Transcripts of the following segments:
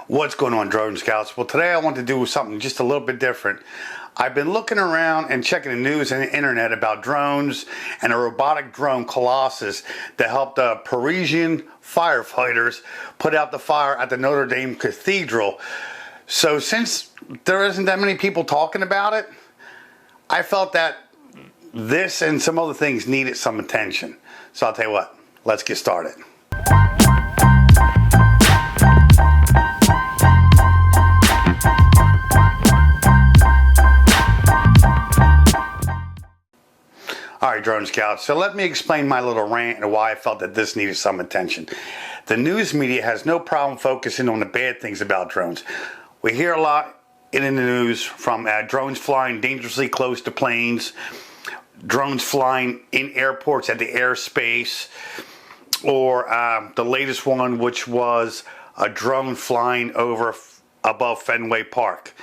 What's going on, Drone Scouts? Well, today I want to do something just a little bit different. I've been looking around and checking the news and the internet about drones and a robotic drone, Colossus, that helped Parisian firefighters put out the fire at the Notre Dame Cathedral. So since there isn't that many people talking about it, I felt that this and some other things needed some attention. So I'll tell you what, let's get started. Alright, Drone Scouts, so let me explain my little rant and why I felt that this needed some attention. The news media has no problem focusing on the bad things about drones. We hear a lot in the news from drones flying dangerously close to planes, drones flying in airports at the airspace, or the latest one, which was a drone flying above Fenway Park.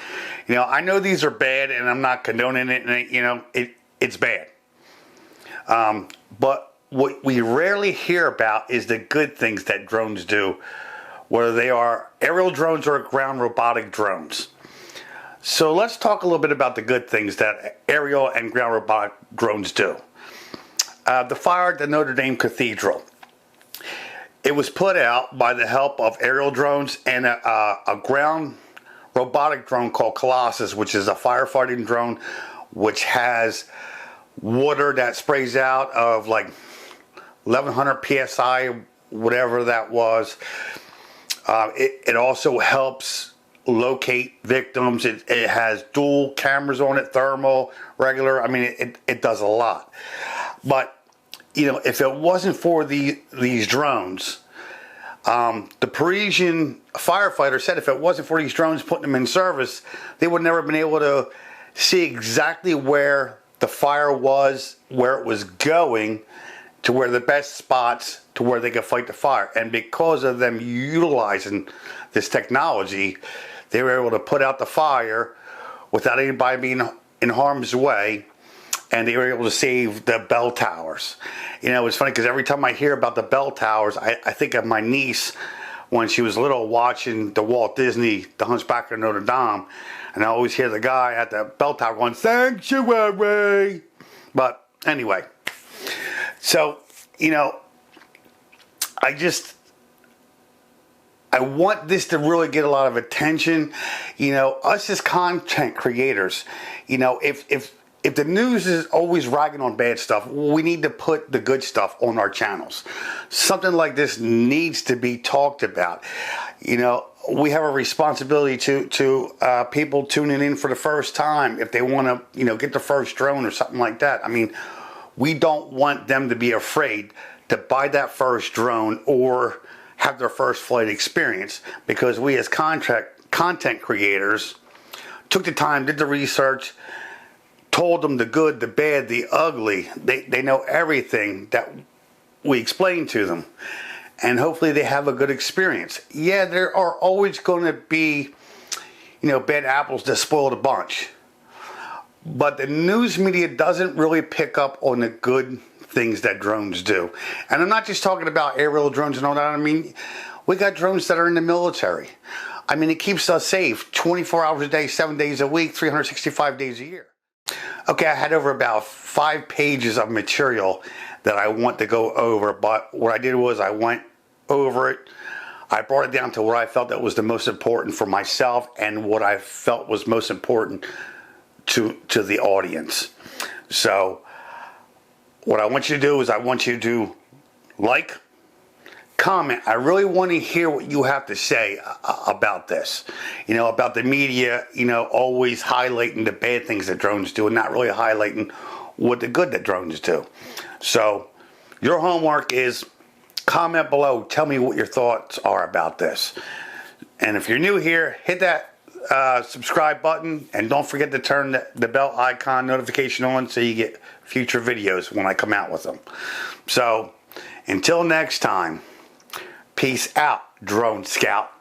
You know, I know these are bad and I'm not condoning it, and it's bad. But what we rarely hear about is the good things that drones do, whether they are aerial drones or ground robotic drones. So let's talk a little bit about the good things that aerial and ground robotic drones do. The fire at the Notre Dame Cathedral. It was put out by the help of aerial drones and a ground robotic drone called Colossus, which is a firefighting drone which has water that sprays out of like 1100 psi, whatever that was. It also helps locate victims. It has dual cameras on it, thermal, regular. I mean, it does a lot. But you know, if it wasn't for these drones, the Parisian firefighter said if it wasn't for these drones putting them in service, they would never have been able to see exactly where the fire was, where it was going, to where the best spots to where they could fight the fire. And because of them utilizing this technology, they were able to put out the fire without anybody being in harm's way, and they were able to save the bell towers. You know, it's funny because every time I hear about the bell towers, I think of my niece when she was little watching the Walt Disney, The Hunchback of Notre Dame, and I always hear the guy at the bell tower going, "Sanctuary." But anyway, so, you know, I want this to really get a lot of attention. You know, us as content creators, you know, if the news is always ragging on bad stuff, we need to put the good stuff on our channels. Something like this needs to be talked about. You know, we have a responsibility to people tuning in for the first time if they want to, you know, get the first drone or something like that. I mean, we don't want them to be afraid to buy that first drone or have their first flight experience, because we as content creators took the time, did the research, told them the good, the bad, the ugly. They know everything that we explained to them. And hopefully they have a good experience. Yeah, there are always going to be, you know, bad apples that spoil the bunch. But the news media doesn't really pick up on the good things that drones do. And I'm not just talking about aerial drones and all that. I mean, we got drones that are in the military. I mean, it keeps us safe 24 hours a day, 7 days a week, 365 days a year. Okay, I had over about 5 pages of material that I want to go over, but what I did was I went over it. I brought it down to what I felt that was the most important for myself and what I felt was most important to the audience. So what I want you to do is I want you to like, comment. I really want to hear what you have to say about this. You know, about the media, you know, always highlighting the bad things that drones do and not really highlighting what the good that drones do. So your homework is comment below. Tell me what your thoughts are about this. And if you're new here, hit that subscribe button, and don't forget to turn the bell icon notification on so you get future videos when I come out with them. So until next time, peace out, Drone Scout.